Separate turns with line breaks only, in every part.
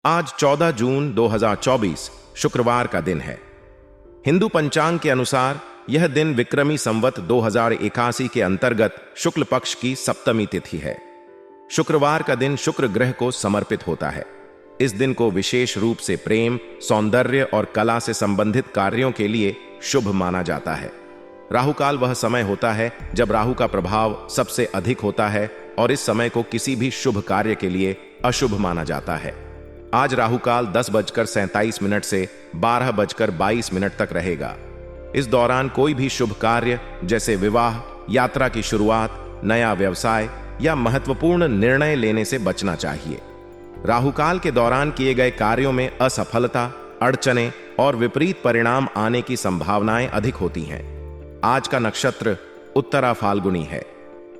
आज 14 जून 2024 शुक्रवार का दिन है। हिंदू पंचांग के अनुसार यह दिन विक्रमी संवत 2081 के अंतर्गत शुक्ल पक्ष की सप्तमी तिथि है। शुक्रवार का दिन शुक्र ग्रह को समर्पित होता है। इस दिन को विशेष रूप से प्रेम, सौंदर्य और कला से संबंधित कार्यों के लिए शुभ माना जाता है। राहुकाल वह समय होता है जब राहु का प्रभाव सबसे अधिक होता है और इस समय को किसी भी शुभ कार्य के लिए अशुभ माना जाता है। आज राहुकाल 10:47 से 12:22 तक रहेगा। इस दौरान कोई भी शुभ कार्य जैसे विवाह, यात्रा की शुरुआत, नया व्यवसाय या महत्वपूर्ण निर्णय लेने से बचना चाहिए। राहुकाल के दौरान किए गए कार्यों में असफलता, अड़चने और विपरीत परिणाम आने की संभावनाएं अधिक होती हैं। आज का नक्षत्र उत्तरा फाल्गुनी है।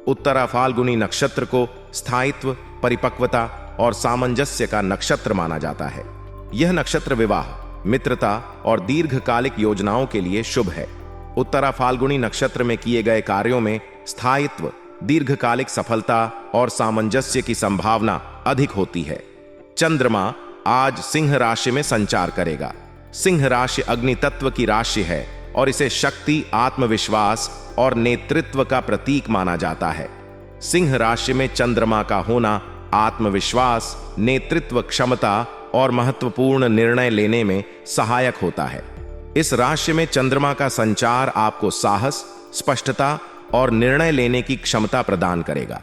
उत्तरा फाल्गुनी नक्षत्र को स्थायित्व, परिपक्वता और सामंजस्य का नक्षत्र माना जाता है। यह नक्षत्र विवाह, मित्रता और दीर्घकालिक योजनाओं के लिए शुभ है। उत्तरा फाल्गुनी नक्षत्र में किए गए कार्यों में स्थायित्व, दीर्घकालिक सफलता और सामंजस्य की संभावना अधिक होती है। चंद्रमा आज सिंह राशि में संचार करेगा। सिंह राशि अग्नि तत्व की राशि है और इसे शक्ति, आत्मविश्वास और नेतृत्व का प्रतीक माना जाता है। सिंह राशि में चंद्रमा का होना आत्मविश्वास, नेतृत्व क्षमता और महत्वपूर्ण निर्णय लेने में सहायक होता है। इस राशि में चंद्रमा का संचार आपको साहस, स्पष्टता और निर्णय लेने की क्षमता प्रदान करेगा।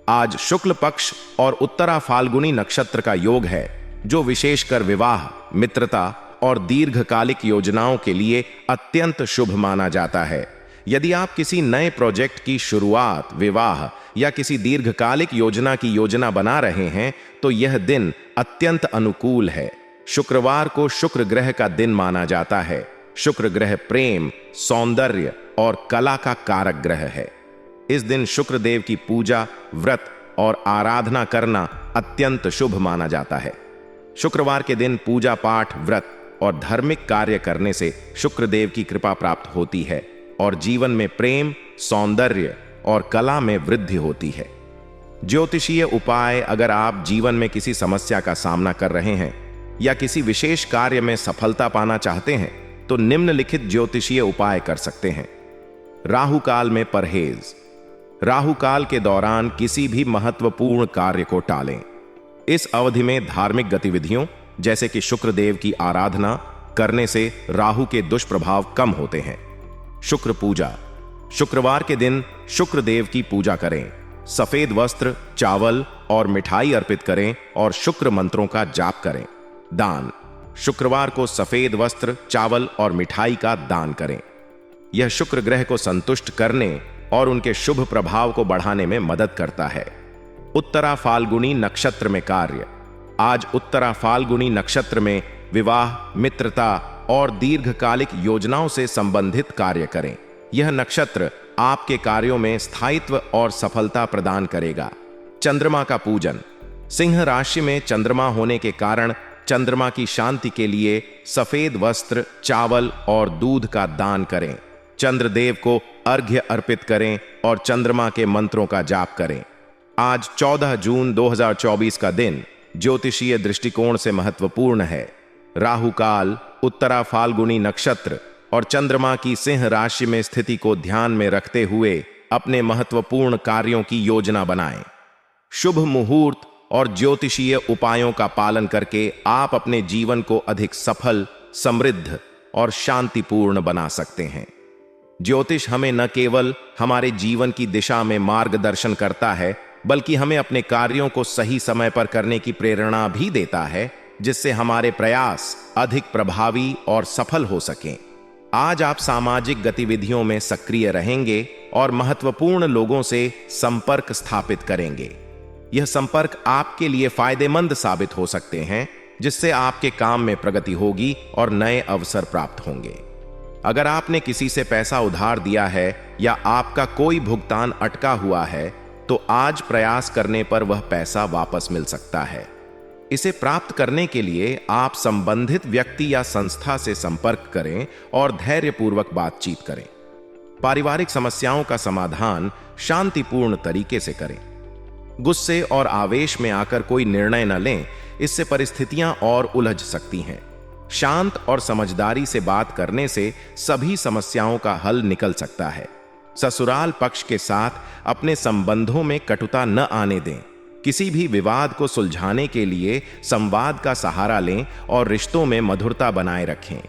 आज शुक्ल पक्ष और उत्तरा फाल्गुनी नक्षत्र का योग है, जो विशेषकर विवाह, मित्रता और दीर्घकालिक योजनाओं के लिए अत्यंत शुभ माना जाता है। यदि आप किसी नए प्रोजेक्ट की शुरुआत, विवाह या किसी दीर्घकालिक योजना की योजना बना रहे हैं तो यह दिन अत्यंत अनुकूल है। शुक्रवार को शुक्र ग्रह का दिन माना जाता है। शुक्र ग्रह प्रेम, सौंदर्य और कला का कारक ग्रह है। इस दिन शुक्र देव की पूजा, व्रत और आराधना करना अत्यंत शुभ माना जाता है। शुक्रवार के दिन पूजा पाठ, व्रत और धार्मिक कार्य करने से शुक्र देव की कृपा प्राप्त होती है और जीवन में प्रेम, सौंदर्य और कला में वृद्धि होती है। ज्योतिषीय उपाय: अगर आप जीवन में किसी समस्या का सामना कर रहे हैं या किसी विशेष कार्य में सफलता पाना चाहते हैं तो निम्नलिखित ज्योतिषीय उपाय कर सकते हैं। राहु काल में परहेज: राहु काल के दौरान किसी भी महत्वपूर्ण कार्य को टालें। इस अवधि में धार्मिक गतिविधियों जैसे कि शुक्र देव की आराधना करने से राहु के दुष्प्रभाव कम होते हैं। शुक्र पूजा: शुक्रवार के दिन शुक्र देव की पूजा करें। सफेद वस्त्र, चावल और मिठाई अर्पित करें और शुक्र मंत्रों का जाप करें। दान: शुक्रवार को सफेद वस्त्र, चावल और मिठाई का दान करें। यह शुक्र ग्रह को संतुष्ट करने और उनके शुभ प्रभाव को बढ़ाने में मदद करता है। उत्तरा फाल्गुनी नक्षत्र में कार्य: आज उत्तरा फाल्गुनी नक्षत्र में विवाह, मित्रता और दीर्घकालिक योजनाओं से संबंधित कार्य करें। यह नक्षत्र आपके कार्यों में स्थायित्व और सफलता प्रदान करेगा। चंद्रमा का पूजन: सिंह राशि में चंद्रमा होने के कारण चंद्रमा की शांति के लिए सफेद वस्त्र, चावल और दूध का दान करें। चंद्रदेव को अर्घ्य अर्पित करें और चंद्रमा के मंत्रों का जाप करें। आज 14 जून 2024 का दिन ज्योतिषीय दृष्टिकोण से महत्वपूर्ण है। राहु काल, उत्तरा फाल्गुनी नक्षत्र और चंद्रमा की सिंह राशि में स्थिति को ध्यान में रखते हुए अपने महत्वपूर्ण कार्यों की योजना बनाएं। शुभ मुहूर्त और ज्योतिषीय उपायों का पालन करके आप अपने जीवन को अधिक सफल, समृद्ध और शांतिपूर्ण बना सकते हैं। ज्योतिष हमें न केवल हमारे जीवन की दिशा में मार्गदर्शन करता है, बल्कि हमें अपने कार्यों को सही समय पर करने की प्रेरणा भी देता है, जिससे हमारे प्रयास अधिक प्रभावी और सफल हो सकें। आज आप सामाजिक गतिविधियों में सक्रिय रहेंगे और महत्वपूर्ण लोगों से संपर्क स्थापित करेंगे। यह संपर्क आपके लिए फायदेमंद साबित हो सकते हैं, जिससे आपके काम में प्रगति होगी और नए अवसर प्राप्त होंगे। अगर आपने किसी से पैसा उधार दिया है या आपका कोई भुगतान अटका हुआ है तो आज प्रयास करने पर वह पैसा वापस मिल सकता है। इसे प्राप्त करने के लिए आप संबंधित व्यक्ति या संस्था से संपर्क करें और धैर्यपूर्वक बातचीत करें। पारिवारिक समस्याओं का समाधान शांतिपूर्ण तरीके से करें। गुस्से और आवेश में आकर कोई निर्णय न लें, इससे परिस्थितियां और उलझ सकती हैं। शांत और समझदारी से बात करने से सभी समस्याओं का हल निकल सकता है। ससुराल पक्ष के साथ अपने संबंधों में कटुता न आने दें। किसी भी विवाद को सुलझाने के लिए संवाद का सहारा लें और रिश्तों में मधुरता बनाए रखें।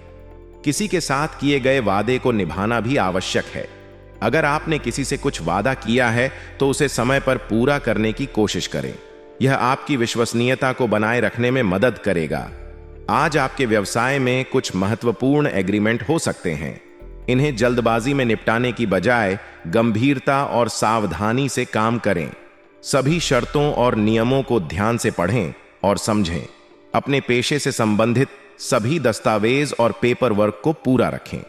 किसी के साथ किए गए वादे को निभाना भी आवश्यक है। अगर आपने किसी से कुछ वादा किया है तो उसे समय पर पूरा करने की कोशिश करें। यह आपकी विश्वसनीयता को बनाए रखने में मदद करेगा। आज आपके व्यवसाय में कुछ महत्वपूर्ण एग्रीमेंट हो सकते हैं। इन्हें जल्दबाजी में निपटाने की बजाय गंभीरता और सावधानी से काम करें। सभी शर्तों और नियमों को ध्यान से पढ़ें और समझें। अपने पेशे से संबंधित सभी दस्तावेज और पेपर वर्क को पूरा रखें।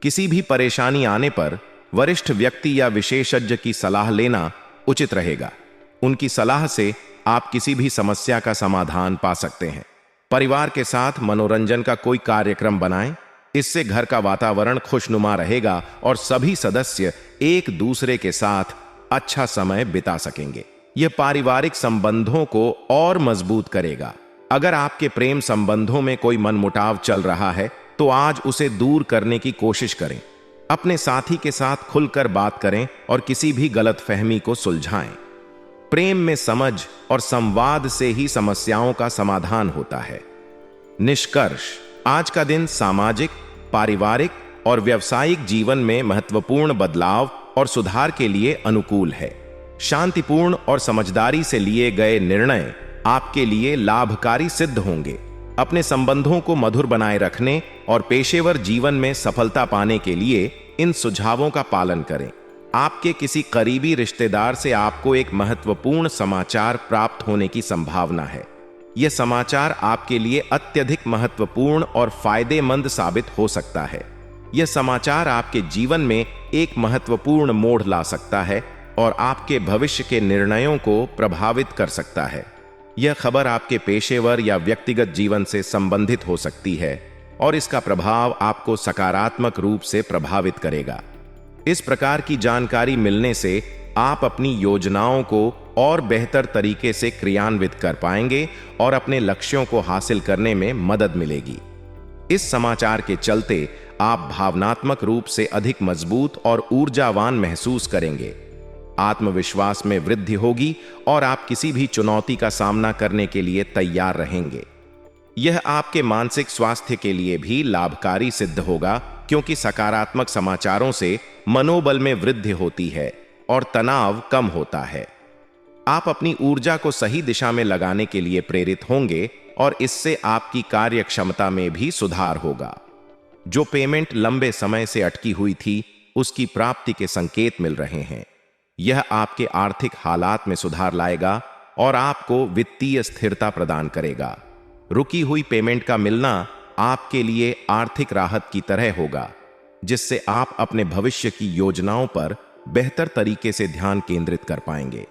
किसी भी परेशानी आने पर वरिष्ठ व्यक्ति या विशेषज्ञ की सलाह लेना उचित रहेगा। उनकी सलाह से आप किसी भी समस्या का समाधान पा सकते हैं। परिवार के साथ मनोरंजन का कोई कार्यक्रम बनाएं। इससे घर का वातावरण खुशनुमा रहेगा और सभी सदस्य एक दूसरे के साथ अच्छा समय बिता सकेंगे। यह पारिवारिक संबंधों को और मजबूत करेगा। अगर आपके प्रेम संबंधों में कोई मनमुटाव चल रहा है तो आज उसे दूर करने की कोशिश करें। अपने साथी के साथ खुलकर बात करें और किसी भी गलतफहमी को सुलझाएं। प्रेम में समझ और संवाद से ही समस्याओं का समाधान होता है। निष्कर्ष, आज का दिन सामाजिक, पारिवारिक और व्यावसायिक जीवन में महत्वपूर्ण बदलाव और सुधार के लिए अनुकूल है। शांतिपूर्ण और समझदारी से लिए गए निर्णय आपके लिए लाभकारी सिद्ध होंगे। अपने संबंधों को मधुर बनाए रखने और पेशेवर जीवन में सफलता पाने के लिए इन सुझावों का पालन करें। आपके किसी करीबी रिश्तेदार से आपको एक महत्वपूर्ण समाचार प्राप्त होने की संभावना है। यह समाचार आपके लिए अत्यधिक महत्वपूर्ण और फायदेमंद साबित हो सकता है। यह समाचार आपके जीवन में एक महत्वपूर्ण मोड़ ला सकता है और आपके भविष्य के निर्णयों को प्रभावित कर सकता है। यह खबर आपके पेशेवर या व्यक्तिगत जीवन से संबंधित हो सकती है और इसका प्रभाव आपको सकारात्मक रूप से प्रभावित करेगा। इस प्रकार की जानकारी मिलने से आप अपनी योजनाओं को और बेहतर तरीके से क्रियान्वित कर पाएंगे और अपने लक्ष्यों को हासिल करने में मदद मिलेगी। इस समाचार के चलते आप भावनात्मक रूप से अधिक मजबूत और ऊर्जावान महसूस करेंगे। आत्मविश्वास में वृद्धि होगी और आप किसी भी चुनौती का सामना करने के लिए तैयार रहेंगे। यह आपके मानसिक स्वास्थ्य के लिए भी लाभकारी सिद्ध होगा, क्योंकि सकारात्मक समाचारों से मनोबल में वृद्धि होती है और तनाव कम होता है। आप अपनी ऊर्जा को सही दिशा में लगाने के लिए प्रेरित होंगे और इससे आपकी कार्य क्षमता में भी सुधार होगा। जो पेमेंट लंबे समय से अटकी हुई थी, उसकी प्राप्ति के संकेत मिल रहे हैं। यह आपके आर्थिक हालात में सुधार लाएगा और आपको वित्तीय स्थिरता प्रदान करेगा। रुकी हुई पेमेंट का मिलना आपके लिए आर्थिक राहत की तरह होगा, जिससे आप अपने भविष्य की योजनाओं पर बेहतर तरीके से ध्यान केंद्रित कर पाएंगे।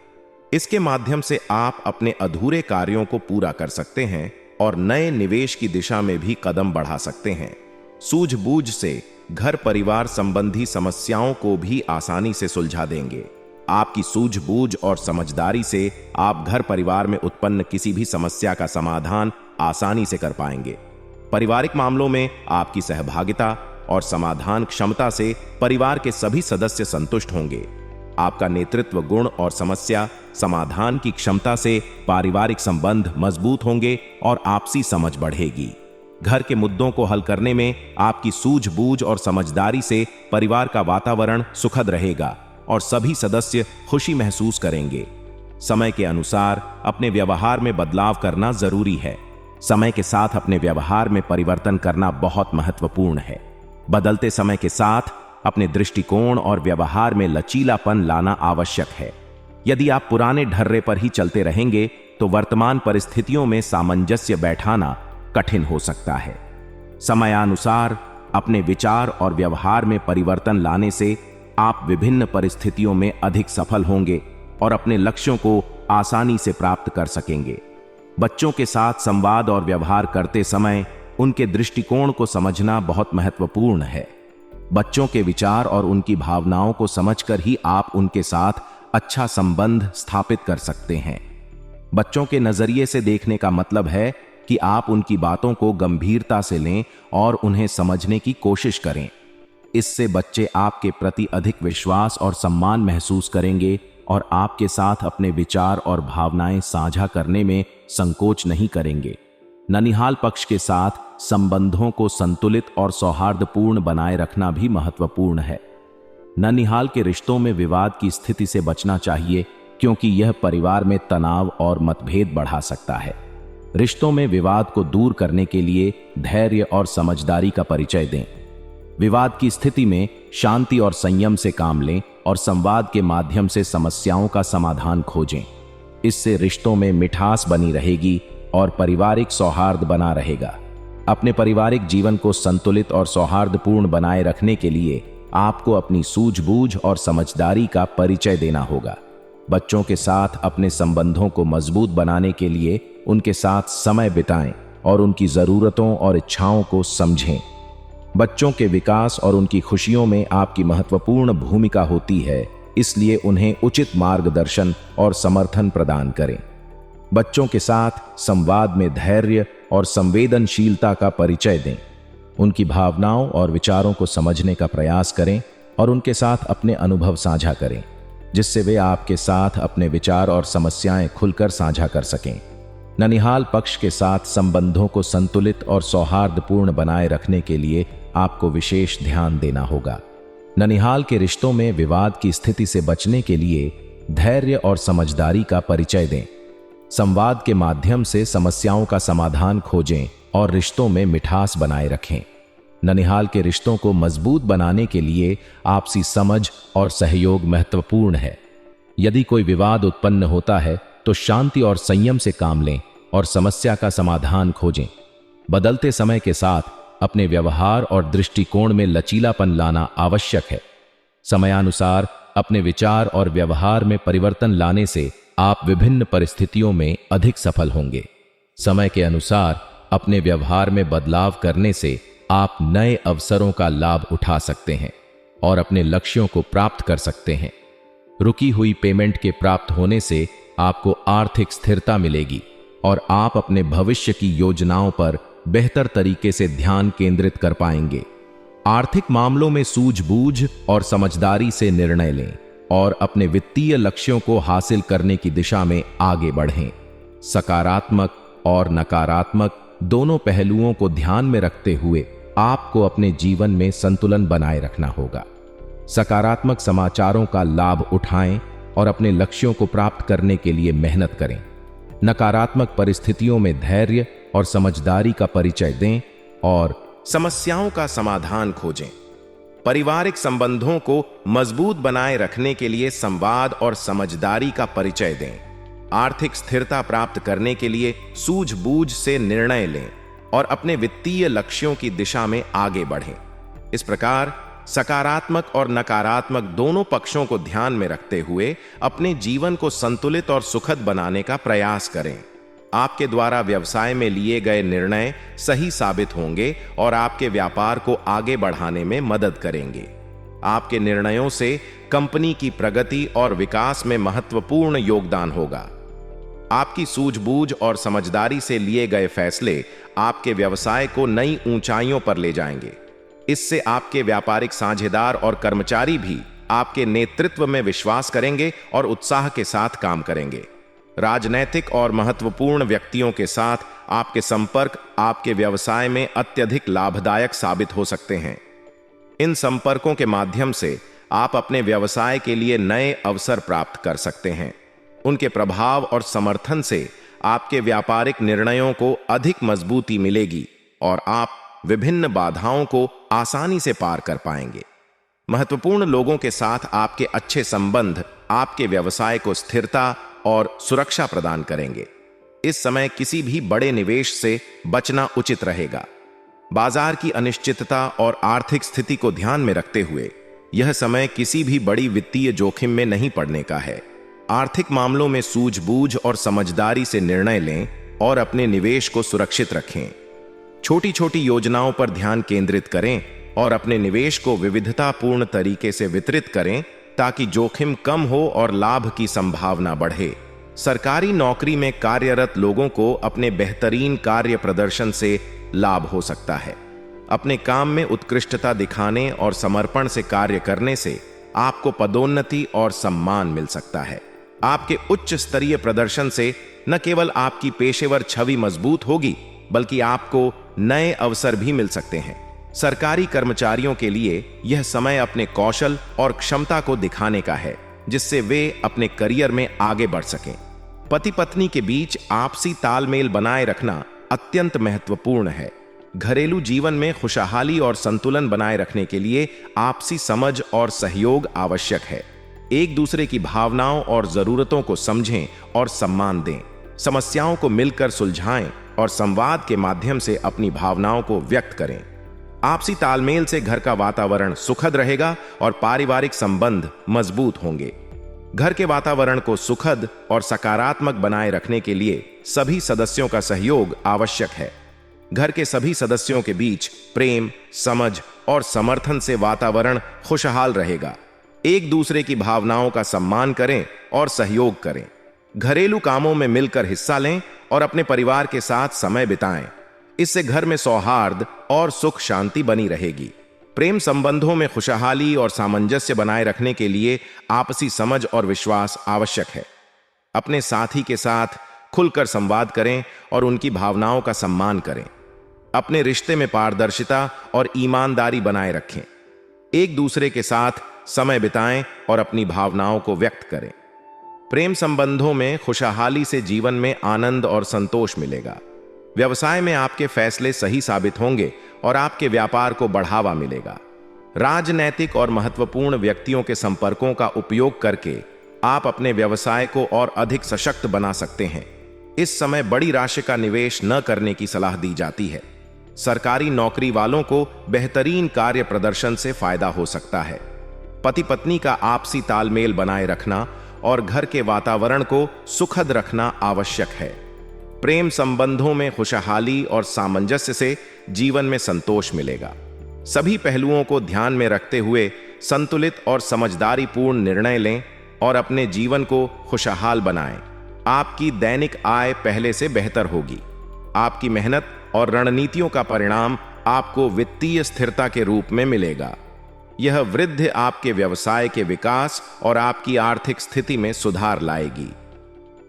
इसके माध्यम से आप अपने अधूरे कार्यों को पूरा कर सकते हैं और नए निवेश की दिशा में भी कदम बढ़ा सकते हैं। सूझबूझ से घर परिवार संबंधी समस्याओं को भी आसानी से सुलझा देंगे। आपकी सूझबूझ और समझदारी से आप घर परिवार में उत्पन्न किसी भी समस्या का समाधान आसानी से कर पाएंगे। पारिवारिक मामलों में आपकी सहभागिता और समाधान क्षमता से परिवार के सभी सदस्य संतुष्ट होंगे। आपका नेतृत्व गुण और समस्या समाधान की क्षमता से पारिवारिक संबंध मजबूत होंगे और आपसी समझ बढ़ेगी। घर के मुद्दों को हल करने में आपकी सूझबूझ और समझदारी से परिवार का वातावरण सुखद रहेगा और सभी सदस्य खुशी महसूस करेंगे। समय के अनुसार अपने व्यवहार में बदलाव करना जरूरी है। समय के साथ अपने व्यवहार में परिवर्तन करना बहुत महत्वपूर्ण है। बदलते समय के साथ अपने दृष्टिकोण और व्यवहार में लचीलापन लाना आवश्यक है। यदि आप पुराने ढर्रे पर ही चलते रहेंगे तो वर्तमान परिस्थितियों में सामंजस्य बैठाना कठिन हो सकता है। समयानुसार अपने विचार और व्यवहार में परिवर्तन लाने से आप विभिन्न परिस्थितियों में अधिक सफल होंगे और अपने लक्ष्यों को आसानी से प्राप्त कर सकेंगे। बच्चों के साथ संवाद और व्यवहार करते समय उनके दृष्टिकोण को समझना बहुत महत्वपूर्ण है। बच्चों के विचार और उनकी भावनाओं को समझकर ही आप उनके साथ अच्छा संबंध स्थापित कर सकते हैं। बच्चों के नजरिए से देखने का मतलब है कि आप उनकी बातों को गंभीरता से लें और उन्हें समझने की कोशिश करें। इससे बच्चे आपके प्रति अधिक विश्वास और सम्मान महसूस करेंगे और आपके साथ अपने विचार और भावनाएं साझा करने में संकोच नहीं करेंगे। ननिहाल पक्ष के साथ संबंधों को संतुलित और सौहार्दपूर्ण बनाए रखना भी महत्वपूर्ण है। ननिहाल के रिश्तों में विवाद की स्थिति से बचना चाहिए, क्योंकि यह परिवार में तनाव और मतभेद बढ़ा सकता है। रिश्तों में विवाद को दूर करने के लिए धैर्य और समझदारी का परिचय दें। विवाद की स्थिति में शांति और संयम से काम लें और संवाद के माध्यम से समस्याओं का समाधान खोजें। इससे रिश्तों में मिठास बनी रहेगी और पारिवारिक सौहार्द बना रहेगा। अपने पारिवारिक जीवन को संतुलित और सौहार्दपूर्ण बनाए रखने के लिए आपको अपनी सूझबूझ और समझदारी का परिचय देना होगा। बच्चों के साथ अपने संबंधों को मजबूत बनाने के लिए उनके साथ समय बिताएं और उनकी जरूरतों और इच्छाओं को समझें। बच्चों के विकास और उनकी खुशियों में आपकी महत्वपूर्ण भूमिका होती है, इसलिए उन्हें उचित मार्गदर्शन और समर्थन प्रदान करें। बच्चों के साथ संवाद में धैर्य और संवेदनशीलता का परिचय दें। उनकी भावनाओं और विचारों को समझने का प्रयास करें और उनके साथ अपने अनुभव साझा करें, जिससे वे आपके साथ अपने विचार और समस्याएं खुलकर साझा कर सकें। ननिहाल पक्ष के साथ संबंधों को संतुलित और सौहार्दपूर्ण बनाए रखने के लिए आपको विशेष ध्यान देना होगा। ननिहाल के रिश्तों में विवाद की स्थिति से बचने के लिए धैर्य और समझदारी का परिचय दें। संवाद के माध्यम से समस्याओं का समाधान खोजें और रिश्तों में मिठास बनाए रखें। ननिहाल के रिश्तों को मजबूत बनाने के लिए आपसी समझ और सहयोग महत्वपूर्ण है। यदि कोई विवाद उत्पन्न होता है तो शांति और संयम से काम लें और समस्या का समाधान खोजें। बदलते समय के साथ अपने व्यवहार और दृष्टिकोण में लचीलापन लाना आवश्यक है। समयानुसार अपने विचार और व्यवहार में परिवर्तन लाने से आप विभिन्न परिस्थितियों में अधिक सफल होंगे। समय के अनुसार अपने व्यवहार में बदलाव करने से आप नए अवसरों का लाभ उठा सकते हैं और अपने लक्ष्यों को प्राप्त कर सकते हैं। रुकी हुई पेमेंट के प्राप्त होने से आपको आर्थिक स्थिरता मिलेगी और आप अपने भविष्य की योजनाओं पर बेहतर तरीके से ध्यान केंद्रित कर पाएंगे। आर्थिक मामलों में सूझबूझ और समझदारी से निर्णय लें और अपने वित्तीय लक्ष्यों को हासिल करने की दिशा में आगे बढ़ें। सकारात्मक और नकारात्मक दोनों पहलुओं को ध्यान में रखते हुए आपको अपने जीवन में संतुलन बनाए रखना होगा। सकारात्मक समाचारों का लाभ उठाएं और अपने लक्ष्यों को प्राप्त करने के लिए मेहनत करें। नकारात्मक परिस्थितियों में धैर्य और समझदारी का परिचय दें और समस्याओं का समाधान खोजें। पारिवारिक संबंधों को मजबूत बनाए रखने के लिए संवाद और समझदारी का परिचय दें। आर्थिक स्थिरता प्राप्त करने के लिए सूझबूझ से निर्णय लें और अपने वित्तीय लक्ष्यों की दिशा में आगे बढ़ें। इस प्रकार सकारात्मक और नकारात्मक दोनों पक्षों को ध्यान में रखते हुए अपने जीवन को संतुलित और सुखद बनाने का प्रयास करें। आपके द्वारा व्यवसाय में लिए गए निर्णय सही साबित होंगे और आपके व्यापार को आगे बढ़ाने में मदद करेंगे। आपके निर्णयों से कंपनी की प्रगति और विकास में महत्वपूर्ण योगदान होगा। आपकी सूझबूझ और समझदारी से लिए गए फैसले आपके व्यवसाय को नई ऊंचाइयों पर ले जाएंगे। इससे आपके व्यापारिक साझेदार और कर्मचारी भी आपके नेतृत्व में विश्वास करेंगे और उत्साह के साथ काम करेंगे। राजनैतिक और महत्वपूर्ण व्यक्तियों के साथ आपके संपर्क आपके व्यवसाय में अत्यधिक लाभदायक साबित हो सकते हैं। इन संपर्कों के माध्यम से आप अपने व्यवसाय के लिए नए अवसर प्राप्त कर सकते हैं। उनके प्रभाव और समर्थन से आपके व्यापारिक निर्णयों को अधिक मजबूती मिलेगी और आप विभिन्न बाधाओं को आसानी से पार कर पाएंगे। महत्वपूर्ण लोगों के साथ आपके अच्छे संबंध आपके व्यवसाय को स्थिरता और सुरक्षा प्रदान करेंगे। इस समय किसी भी बड़े निवेश से बचना उचित रहेगा। बाजार की अनिश्चितता और आर्थिक स्थिति को ध्यान में रखते हुए यह समय किसी भी बड़ी वित्तीय जोखिम में नहीं पड़ने का है। आर्थिक मामलों में सूझबूझ और समझदारी से निर्णय लें और अपने निवेश को सुरक्षित रखें। छोटी छोटी योजनाओं पर ध्यान केंद्रित करें और अपने निवेश को विविधतापूर्ण तरीके से वितरित करें ताकि जोखिम कम हो और लाभ की संभावना बढ़े। सरकारी नौकरी में कार्यरत लोगों को अपने बेहतरीन कार्य प्रदर्शन से लाभ हो सकता है। अपने काम में उत्कृष्टता दिखाने और समर्पण से कार्य करने से आपको पदोन्नति और सम्मान मिल सकता है। आपके उच्च स्तरीय प्रदर्शन से न केवल आपकी पेशेवर छवि मजबूत होगी, बल्कि आपको नए अवसर भी मिल सकते हैं। सरकारी कर्मचारियों के लिए यह समय अपने कौशल और क्षमता को दिखाने का है, जिससे वे अपने करियर में आगे बढ़ सकें। पति पत्नी के बीच आपसी तालमेल बनाए रखना अत्यंत महत्वपूर्ण है। घरेलू जीवन में खुशहाली और संतुलन बनाए रखने के लिए आपसी समझ और सहयोग आवश्यक है। एक दूसरे की भावनाओं और जरूरतों को समझें और सम्मान दें। समस्याओं को मिलकर सुलझाएं और संवाद के माध्यम से अपनी भावनाओं को व्यक्त करें। आपसी तालमेल से घर का वातावरण सुखद रहेगा और पारिवारिक संबंध मजबूत होंगे। घर के वातावरण को सुखद और सकारात्मक बनाए रखने के लिए सभी सदस्यों का सहयोग आवश्यक है। घर के सभी सदस्यों के बीच प्रेम, समझ और समर्थन से वातावरण खुशहाल रहेगा। एक दूसरे की भावनाओं का सम्मान करें और सहयोग करें। घरेलू कामों में मिलकर हिस्सा लें और अपने परिवार के साथ समय बिताएं। इससे घर में सौहार्द और सुख शांति बनी रहेगी। प्रेम संबंधों में खुशहाली और सामंजस्य बनाए रखने के लिए आपसी समझ और विश्वास आवश्यक है। अपने साथी के साथ खुलकर संवाद करें और उनकी भावनाओं का सम्मान करें। अपने रिश्ते में पारदर्शिता और ईमानदारी बनाए रखें। एक दूसरे के साथ समय बिताएं और अपनी भावनाओं को व्यक्त करें। प्रेम संबंधों में खुशहाली से जीवन में आनंद और संतोष मिलेगा। व्यवसाय में आपके फैसले सही साबित होंगे और आपके व्यापार को बढ़ावा मिलेगा। राजनैतिक और महत्वपूर्ण व्यक्तियों के संपर्कों का उपयोग करके आप अपने व्यवसाय को और अधिक सशक्त बना सकते हैं। इस समय बड़ी राशि का निवेश न करने की सलाह दी जाती है। सरकारी नौकरी वालों को बेहतरीन कार्य प्रदर्शन से फायदा हो सकता है। पति पत्नी का आपसी तालमेल बनाए रखना और घर के वातावरण को सुखद रखना आवश्यक है। प्रेम संबंधों में खुशहाली और सामंजस्य से जीवन में संतोष मिलेगा। सभी पहलुओं को ध्यान में रखते हुए संतुलित और समझदारीपूर्ण निर्णय लें और अपने जीवन को खुशहाल बनाएं। आपकी दैनिक आय पहले से बेहतर होगी। आपकी मेहनत और रणनीतियों का परिणाम आपको वित्तीय स्थिरता के रूप में मिलेगा। यह वृद्धि आपके व्यवसाय के विकास और आपकी आर्थिक स्थिति में सुधार लाएगी।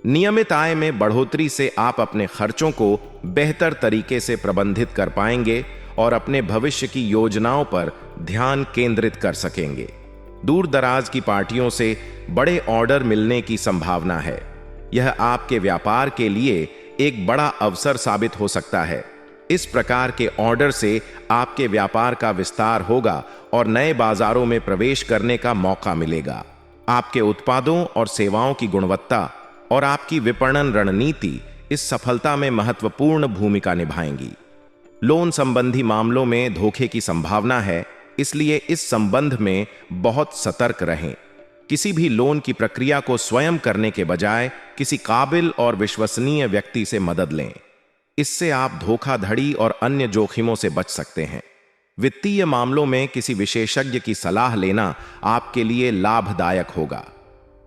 नियमित आय में बढ़ोतरी से आप अपने खर्चों को बेहतर तरीके से प्रबंधित कर पाएंगे और अपने भविष्य की योजनाओं पर ध्यान केंद्रित कर सकेंगे। दूर दराज की पार्टियों से बड़े ऑर्डर मिलने की संभावना है। यह आपके व्यापार के लिए एक बड़ा अवसर साबित हो सकता है। इस प्रकार के ऑर्डर से आपके व्यापार का विस्तार होगा और नए बाजारों में प्रवेश करने का मौका मिलेगा। आपके उत्पादों और सेवाओं की गुणवत्ता और आपकी विपणन रणनीति इस सफलता में महत्वपूर्ण भूमिका निभाएंगी। लोन संबंधी मामलों में धोखे की संभावना है, इसलिए इस संबंध में बहुत सतर्क रहें। किसी भी लोन की प्रक्रिया को स्वयं करने के बजाय किसी काबिल और विश्वसनीय व्यक्ति से मदद लें। इससे आप धोखाधड़ी और अन्य जोखिमों से बच सकते हैं। वित्तीय मामलों में किसी विशेषज्ञ की सलाह लेना आपके लिए लाभदायक होगा।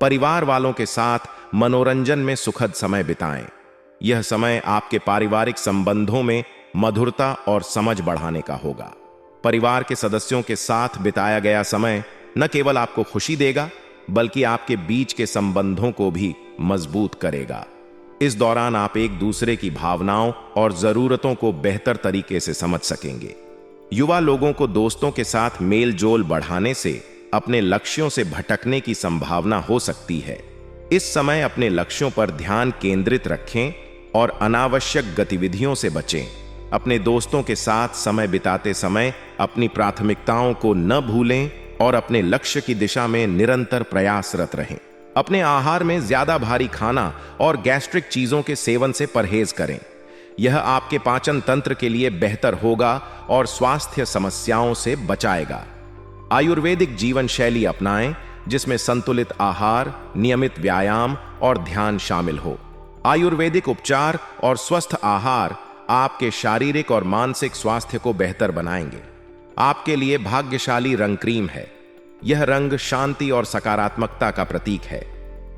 परिवार वालों के साथ मनोरंजन में सुखद समय बिताएं। यह समय आपके पारिवारिक संबंधों में मधुरता और समझ बढ़ाने का होगा। परिवार के सदस्यों के साथ बिताया गया समय न केवल आपको खुशी देगा, बल्कि आपके बीच के संबंधों को भी मजबूत करेगा। इस दौरान आप एक दूसरे की भावनाओं और जरूरतों को बेहतर तरीके से समझ सकेंगे। युवा लोगों को दोस्तों के साथ मेल जोल बढ़ाने से अपने लक्ष्यों से भटकने की संभावना हो सकती है। इस समय अपने लक्ष्यों पर ध्यान केंद्रित रखें और अनावश्यक गतिविधियों से बचें। अपने दोस्तों के साथ समय बिताते समय अपनी प्राथमिकताओं को न भूलें और अपने लक्ष्य की दिशा में निरंतर प्रयासरत रहें। अपने आहार में ज्यादा भारी खाना और गैस्ट्रिक चीजों के सेवन से परहेज करें। यह आपके पाचन तंत्र के लिए बेहतर होगा और स्वास्थ्य समस्याओं से बचाएगा। आयुर्वेदिक जीवन शैली अपनाएं, जिसमें संतुलित आहार, नियमित व्यायाम और ध्यान शामिल हो। आयुर्वेदिक उपचार और स्वस्थ आहार आपके शारीरिक और मानसिक स्वास्थ्य को बेहतर बनाएंगे। आपके लिए भाग्यशाली रंग क्रीम है। यह रंग शांति और सकारात्मकता का प्रतीक है।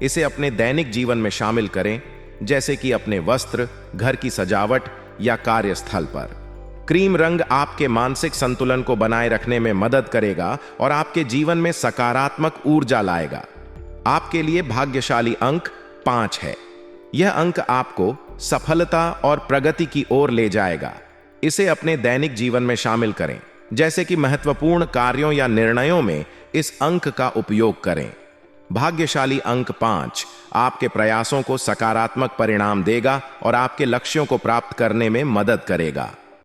इसे अपने दैनिक जीवन में शामिल करें, जैसे कि अपने वस्त्र, घर की सजावट या कार्यस्थल पर। क्रीम रंग आपके मानसिक संतुलन को बनाए रखने में मदद करेगा और आपके जीवन में सकारात्मक ऊर्जा लाएगा। आपके लिए भाग्यशाली अंक 5 है। यह अंक आपको सफलता और प्रगति की ओर ले जाएगा। इसे अपने दैनिक जीवन में शामिल करें, जैसे कि महत्वपूर्ण कार्यों या निर्णयों में इस अंक का उपयोग करें। भाग्यशाली अंक 5 आपके प्रयासों को सकारात्मक परिणाम देगा और आपके लक्ष्यों को प्राप्त करने में मदद करेगा।